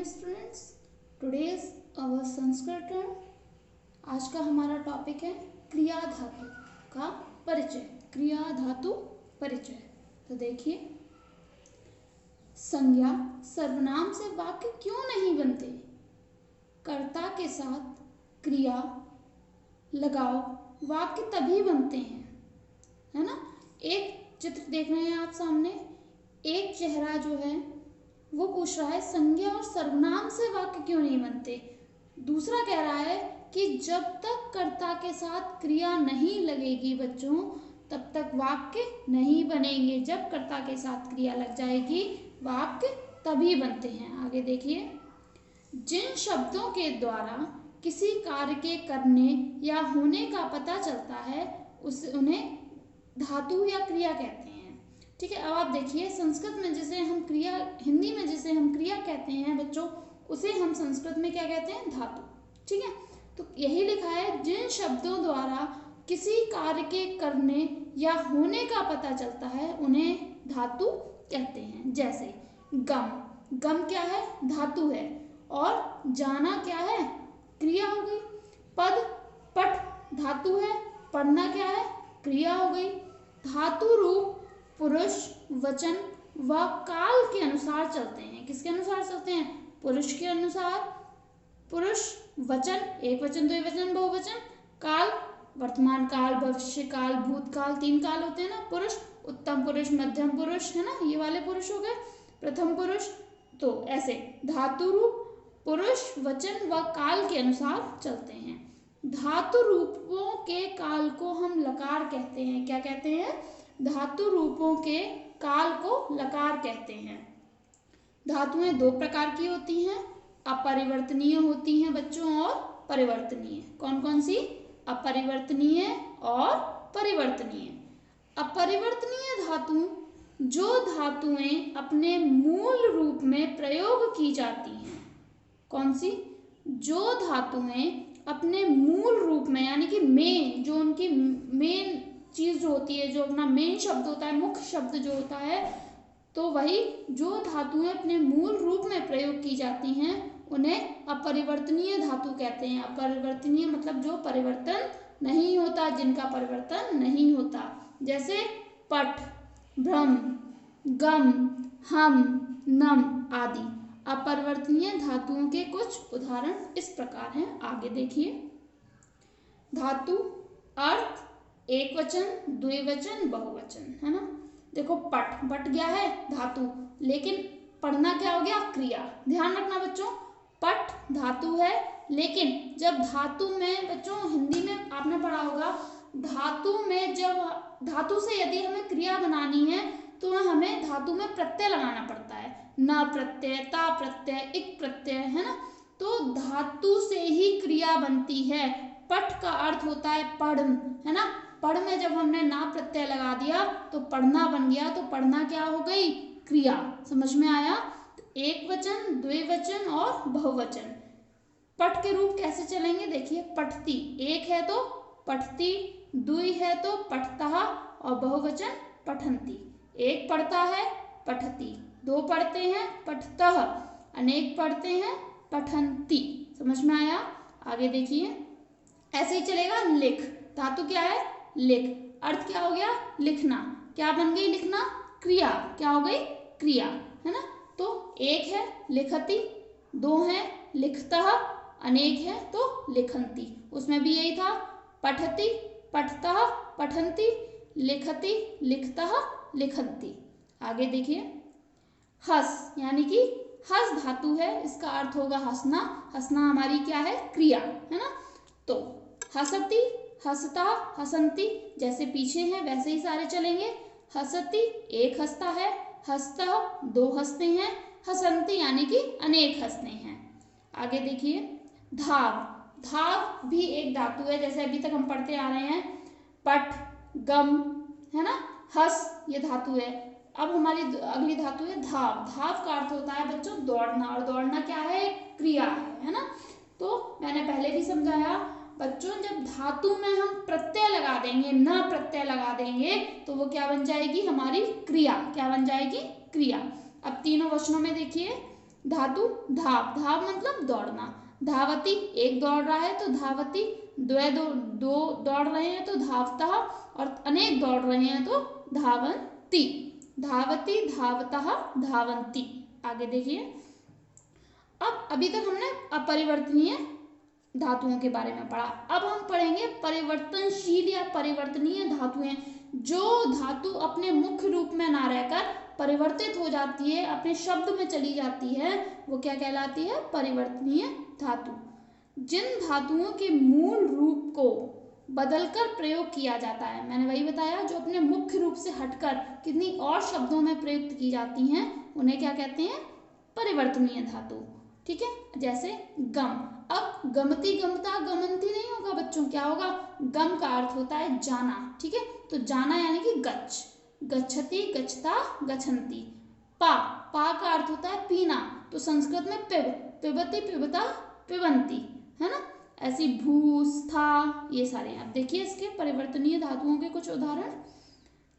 Students, today's our Sanskrit term. आज का हमारा टॉपिक है क्रिया धातु का परिचय। क्रिया धातु परिचय। तो देखिए, संज्ञा सर्वनाम से वाक्य क्यों नहीं बनते? कर्ता के साथ क्रिया लगाओ वाक्य तभी बनते हैं, है ना। एक चित्र देख रहे हैं आप सामने। एक चेहरा जो है वो पूछ रहा है संज्ञा और सर्वनाम से वाक्य क्यों नहीं बनते। दूसरा कह रहा है कि जब तक कर्ता के साथ क्रिया नहीं लगेगी बच्चों, तब तक वाक्य नहीं बनेंगे। जब कर्ता के साथ क्रिया लग जाएगी वाक्य तभी बनते हैं। आगे देखिए, जिन शब्दों के द्वारा किसी कार्य के करने या होने का पता चलता है उन्हें धातु या क्रिया कहते हैं। ठीक है, अब आप देखिए, संस्कृत में जिसे हम क्रिया, हिंदी में जिसे हम क्रिया कहते हैं बच्चों, उसे हम संस्कृत में क्या कहते हैं? धातु। ठीक है, तो यही लिखा है, जिन शब्दों द्वारा किसी कार्य के करने या होने का पता चलता है उन्हें धातु कहते हैं। जैसे गम, गम क्या है? धातु है। और जाना क्या है? क्रिया हो गई। पद, पठ धातु है, पढ़ना क्या है? क्रिया हो गई। धातु रूप पुरुष, वचन व काल के अनुसार चलते हैं। किसके अनुसार चलते हैं? पुरुष के अनुसार। पुरुष, वचन, एक वचन, द्विवचन, बहुवचन, काल, वर्तमान काल, भविष्य काल, भूतकाल, 3 काल होते हैं ना। पुरुष, उत्तम पुरुष, मध्यम पुरुष, है ना, ये वाले पुरुष हो गए, प्रथम पुरुष। तो ऐसे धातु रूप पुरुष, वचन व काल के अनुसार चलते हैं। धातु रूपों के काल को हम लकार कहते हैं। क्या कहते हैं? धातु रूपों के काल को लकार कहते हैं। धातुएं 2 प्रकार की होती हैं, अपरिवर्तनीय होती हैं बच्चों और परिवर्तनीय। कौन कौन सी? अपरिवर्तनीय और परिवर्तनीय। अपरिवर्तनीय धातु जो धातुएं अपने मूल रूप में प्रयोग की जाती हैं। कौन सी? जो धातुएं अपने मूल रूप में, यानी कि मेन, जो उनकी मेन चीज जो होती है, जो अपना मेन शब्द होता है, मुख्य शब्द जो होता है, तो वही जो धातुएं अपने मूल रूप में प्रयोग की जाती हैं उन्हें अपरिवर्तनीय धातु कहते हैं। अपरिवर्तनीय मतलब जो परिवर्तन नहीं होता, जिनका परिवर्तन नहीं होता। जैसे पठ, भ्रम, गम, हम, नम आदि अपरिवर्तनीय धातुओं के कुछ उदाहरण इस प्रकार हैं। आगे देखिए, धातु अर्थ एक वचन, द्विवचन, बहुवचन, है ना। देखो, पठ, पठ क्या है? धातु, लेकिन पढ़ना क्या हो गया? क्रिया। ध्यान रखना बच्चों, पठ धातु है, लेकिन जब धातु में, बच्चों हिंदी में आपने पढ़ा होगा, धातु में जब धातु से यदि हमें क्रिया बनानी है तो हमें धातु में प्रत्यय लगाना पड़ता है। न प्रत्यय, ता प्रत्यय, इक प्रत्यय, है ना। तो धातु से ही क्रिया बनती है। पठ का अर्थ होता है पढ़, है ना। पढ़ में जब हमने ना प्रत्यय लगा दिया तो पढ़ना बन गया। तो पढ़ना क्या हो गई? क्रिया। समझ में आया? एक वचन, द्विवचन और बहुवचन। पठ के रूप कैसे चलेंगे? देखिए, पठती, एक है तो पठती, द्वि है तो पठतः और बहुवचन पठन्ति। एक पढ़ता है पठती, 2 पढ़ते हैं पठतः, अनेक पढ़ते हैं पठन्ति। समझ में आया? आगे देखिए, ऐसे ही चलेगा। लिख, धातु क्या है? लिख, अर्थ क्या हो गया? लिखना। क्या बन गई? लिखना। क्रिया क्या हो गई? क्रिया, है ना। तो एक है लिखति, 2 है लिखतः, अनेक है तो लिखन्ति। उसमें भी यही था, पठति, पठतः, पठन्ति, लिखति, लिखतः, लिखन्ति। आगे देखिए, हस, यानी कि हस धातु है, इसका अर्थ होगा हंसना। हंसना हमारी क्या है? क्रिया, है ना। तो हसति, हसता, हसन्ति, जैसे पीछे हैं वैसे ही सारे चलेंगे। हसति, एक हंसता है, हसतः 2 हंसते हैं, हसन्ति यानी कि अनेक हंसते हैं। आगे देखिए, धाव, धाव भी एक धातु है, जैसे अभी तक हम पढ़ते आ रहे हैं। पठ, गम, है ना, हस, ये धातु है। अब हमारी अगली धातु है धाव। धाव का अर्थ होता है बच्चों दौड़ना, और दौड़ना क्या है? क्रिया है ना। तो मैंने पहले भी समझाया बच्चों, जब धातु में हम प्रत्यय लगा देंगे, न प्रत्यय लगा देंगे, तो वो क्या बन जाएगी? हमारी क्रिया। क्या बन जाएगी? क्रिया। अब तीनों वचनों में देखिए, धातु धाव, धाव मतलब दौड़ना। धावती एक दौड़ रहा है तो धावती, दो दौड़ रहे हैं तो धावतः, और अनेक दौड़ रहे हैं तो धावन्ति। धावती, धावतः, धावन्ति। आगे देखिए, अब अभी तक हमने अपरिवर्तनीय धातुओं के बारे में पढ़ा। अब हम पढ़ेंगे परिवर्तनशील या परिवर्तनीय धातुएं। जो धातु अपने मुख्य रूप में ना रहकर परिवर्तित हो जाती है, अपने शब्द में चली जाती है, वो क्या कहलाती है? परिवर्तनीय धातु। जिन धातुओं के मूल रूप को बदलकर प्रयोग किया जाता है, मैंने वही बताया, जो अपने मुख्य रूप से हटकर कितनी और शब्दों में प्रयुक्त की जाती हैं, उन्हें क्या कहते हैं? परिवर्तनीय धातु। ठीक है, जैसे गम। अब गमती, गमता, गमनती नहीं होगा बच्चों, क्या होगा? गम का अर्थ होता है जाना। ठीक है, तो जाना यानी कि गच्छ, गच्छति, गच्छता, गच्छन्ति। पा, पा का अर्थ होता है पीना, तो संस्कृत में पिब, पिबति, पिबता, पिबन्ति, है ना। ऐसी भू, स्था, ये सारे। अब देखिए इसके परिवर्तनीय धातुओं के कुछ उदाहरण,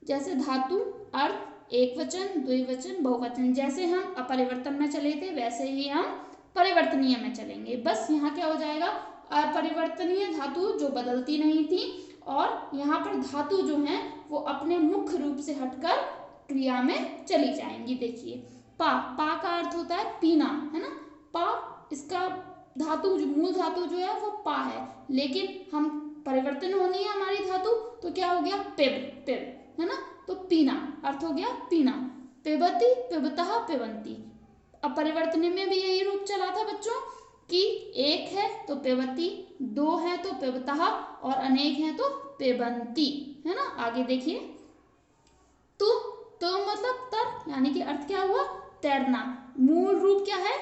जैसे धातु अर्थ एक वचन, द्विवचन, बहुवचन। जैसे हम अपरिवर्तन में चले थे वैसे ही हम परिवर्तनीय में चलेंगे। बस यहाँ क्या हो जाएगा? अपरिवर्तनीय धातु जो बदलती नहीं थी, और यहाँ पर धातु जो है वो अपने मुख्य रूप से हटकर क्रिया में चली जाएंगी। देखिए पा, पा का अर्थ होता है पीना, है ना। पा, इसका धातु जो मूल धातु जो है वो पा है, लेकिन हम परिवर्तन होनी है हमारी धातु, तो क्या हो गया? पिब, पिब, है ना। तो पीना अर्थ हो गया पीना। पिबती, पिबतः, पिबन्ति। अब परिवर्तन में भी यही रूप चला था बच्चों कि एक है तो पिबती, दो है तो पिबतः, और अनेक है तो पिबन्ति, है ना। आगे देखिए, तो मतलब तर, यानी कि अर्थ क्या हुआ? तैरना। मूल रूप क्या है?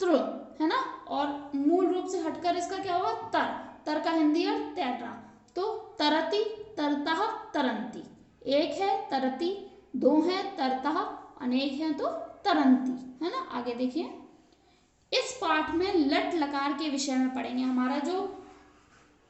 त्र, है ना, और मूल रूप से हटकर इसका क्या हुआ? तर। तर का हिंदी अर्थ तैरना। तो तरति, तरतः, तरन्ति। एक है तरति, दो है तरतः, अनेक है तो तरन्ति, है ना। आगे देखिए, इस पाठ में लट लकार के विषय में पढ़ेंगे। हमारा जो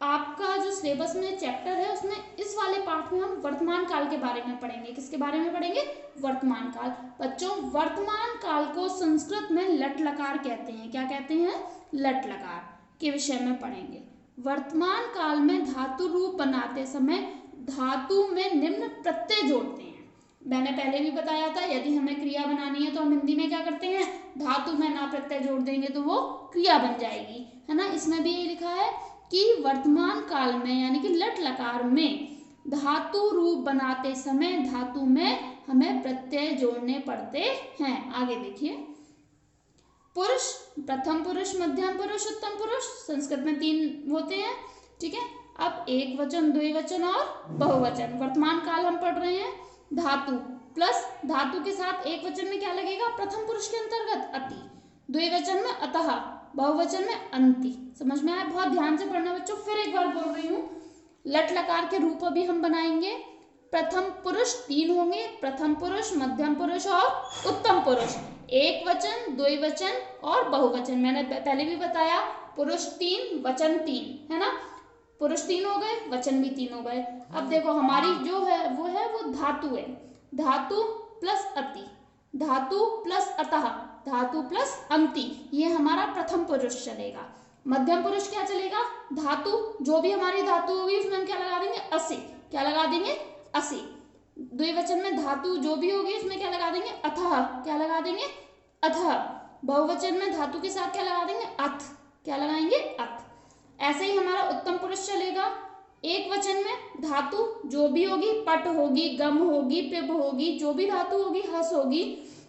आपका जो सिलेबस में चैप्टर है उसमें इस वाले पाठ में हम वर्तमान काल के बारे में पढ़ेंगे। किसके बारे में पढ़ेंगे? वर्तमान काल। बच्चों वर्तमान काल को संस्कृत में लट लकार कहते हैं। क्या कहते हैं? लट लकार के विषय में पढ़ेंगे। वर्तमान काल में धातु रूप बनाते समय धातु में निम्न प्रत्यय जोड़ते हैं। मैंने पहले भी बताया था, यदि हमें क्रिया बनानी है तो हम हिंदी में क्या करते हैं? धातु में ना प्रत्यय जोड़ देंगे तो वो क्रिया बन जाएगी, है ना। इसमें भी यही लिखा है कि वर्तमान काल में यानी कि लट लकार में धातु रूप बनाते समय धातु में हमें प्रत्यय जोड़ने पड़ते हैं। आगे देखिए, पुरुष, प्रथम पुरुष, मध्यम पुरुष, उत्तम पुरुष, संस्कृत में 3 होते हैं। ठीक है, अब एक वचन, द्विवचन और बहुवचन। वर्तमान काल हम पढ़ रहे हैं। धातु प्लस धातु के साथ एक वचन में क्या लगेगा? प्रथम पुरुष के अंतर्गत अति, द्विवचन में अतः, बहुवचन में अंति। समझ में आया? बहुत ध्यान से पढ़ना बच्चों। फिर एक बार बोल रही हूँ, लट लकार के रूप अभी हम बनाएंगे। प्रथम पुरुष 3 होंगे, प्रथम पुरुष, मध्यम पुरुष और उत्तम पुरुष। एक वचन, द्विवचन और बहुवचन। मैंने पहले भी बताया, पुरुष 3, वचन 3, है ना। पुरुष 3 हो गए, वचन भी 3 हो गए। अब देखो हमारी जो है वो धातु है। धातु प्लस अति, धातु प्लस अतः, धातु प्लस अंति, ये हमारा प्रथम पुरुष चलेगा। मध्यम पुरुष क्या चलेगा? धातु, जो भी हमारी धातु होगी उसमें हम क्या लगा देंगे? असे। क्या लगा देंगे? असे। द्विवचन में धातु जो भी होगी उसमें क्या लगा देंगे? अथः। क्या लगा देंगे? अथः। बहुवचन में धातु के साथ क्या लगा देंगे? अथ। क्या लगाएंगे? अथ। ऐसे ही हमारा उत्तम पुरुष चलेगा। एक वचन में धातु जो भी होगी, पट होगी, गम होगी, पिब होगी, जो भी धातु होगी, हस होगी,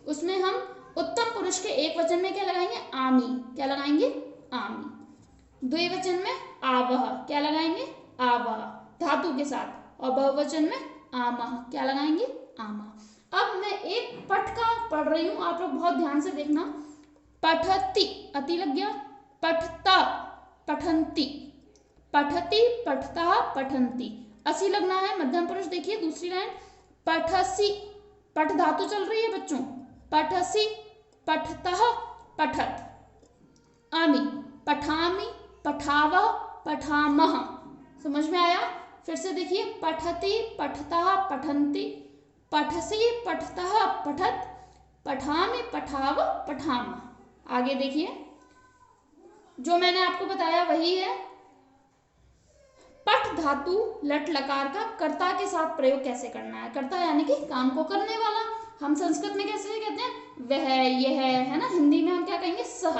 उसमें हम उत्तम पुरुष के एक वचन में क्या लगाएंगे? आमी। क्या लगाएंगे? आमी। द्विवचन में आवह। क्या लगाएंगे? आवह, धातु के साथ। और बहुवचन में आमह। क्या लगाएंगे? आमह। अब मैं एक पठ का पढ़ रही हूं, आप लोग बहुत ध्यान से देखना। पठति, अति लग गया। पठता, पठन्ति, पठति, पठता, पठन्ति, असी लगना है। मध्यम पुरुष देखिए दूसरी लाइन, पठसी, पठ धातु चल रही है बच्चों। पठसी, पठतः, पठत। आमी, पठामी, पठावह, पठामह। समझ में आया? फिर से देखिए, पठति, पठतः, पठन्ति, पठसी, पठतः, पठत, पठामि, पठावह, पठामह। आगे देखिए, जो मैंने आपको बताया वही है। पठ धातु लट लकार का कर्ता के साथ प्रयोग कैसे करना है। कर्ता यानी कि काम को करने वाला। हम संस्कृत में कैसे कहते हैं, वह, यह, है ना। हिंदी में हम क्या कहेंगे, सह।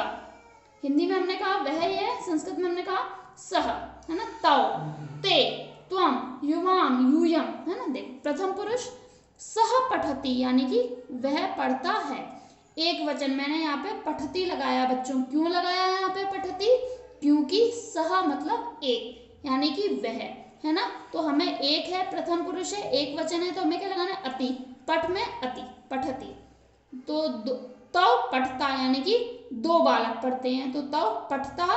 हिंदी में हमने कहा वह, यह, संस्कृत में हमने कहा सह, है ना। तौ, ते, त्वम, युवाम, यूयम, है ना। देखो प्रथम पुरुष सह पठती यानी कि वह पढ़ता है। एक वचन मैंने यहाँ पे पठती लगाया बच्चों। क्यों लगाया है यहाँ पे पठती, क्योंकि सह मतलब एक यानी कि वह, है ना। तो हमें एक है, प्रथम पुरुष है, एक वचन है, तो हमें क्या लगाना है, अति। पठ में अति, पठती। तो तव पठता यानी कि दो बालक पढ़ते हैं, तो तव पठता,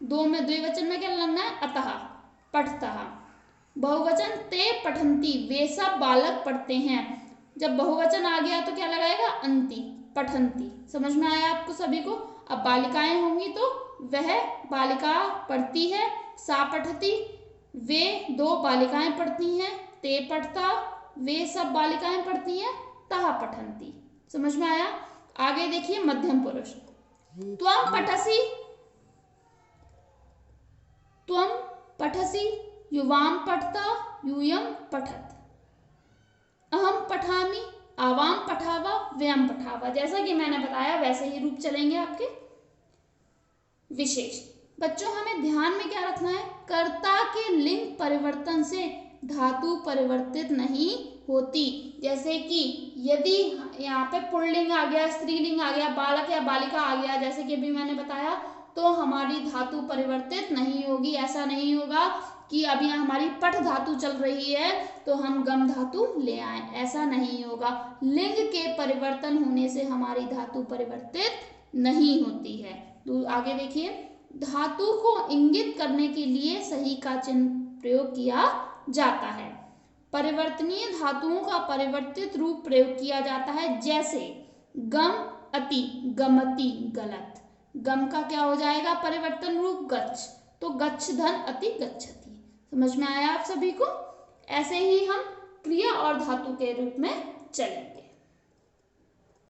दो में द्विवचन में क्या लगना है, अतः, पठतः। बहुवचन ते पठंती, वे सब बालक पढ़ते हैं। जब बहुवचन आ गया तो क्या लगाएगा, अंति, पठंती। समझ में आया आपको सभी को। अब बालिकाएं होंगी तो वह बालिका पढ़ती है, सा पठती, वे दो बालिकाएं पढ़ती हैं, ते पठता, वे सब बालिकाएं पढ़ती हैं, तह पठंती। समझ में आया। आगे देखिए मध्यम पुरुष, त्वम पठसी, त्वम पठसी, युवाम पठता, यूयम पठत, अहम पठामी, आवाम पठावा, व्यम पठावा। जैसा कि मैंने बताया वैसे ही रूप चलेंगे आपके। विशेष बच्चों हमें ध्यान में क्या रखना है, कर्ता के लिंग परिवर्तन से धातु परिवर्तित नहीं होती। जैसे कि यदि यहाँ पे पुल्लिंग आ गया, स्त्रीलिंग आ गया, बालक या बालिका आ गया, जैसे कि अभी मैंने बताया, तो हमारी धातु परिवर्तित नहीं होगी। ऐसा नहीं होगा कि अभी हमारी पठ धातु चल रही है तो हम गम धातु ले आए, ऐसा नहीं होगा। लिंग के परिवर्तन होने से हमारी धातु परिवर्तित नहीं होती है। तो आगे देखिए, धातु को इंगित करने के लिए सही का चिन्ह प्रयोग किया जाता है। परिवर्तनीय धातुओं का परिवर्तित रूप प्रयोग किया जाता है, जैसे गम अति, गमति, गलत। गम का क्या हो जाएगा परिवर्तन रूप, गच्छ, तो गच्छ धन अति, गच्छति। समझ में आया आप सभी को। ऐसे ही हम क्रिया और धातु के रूप में चलेंगे।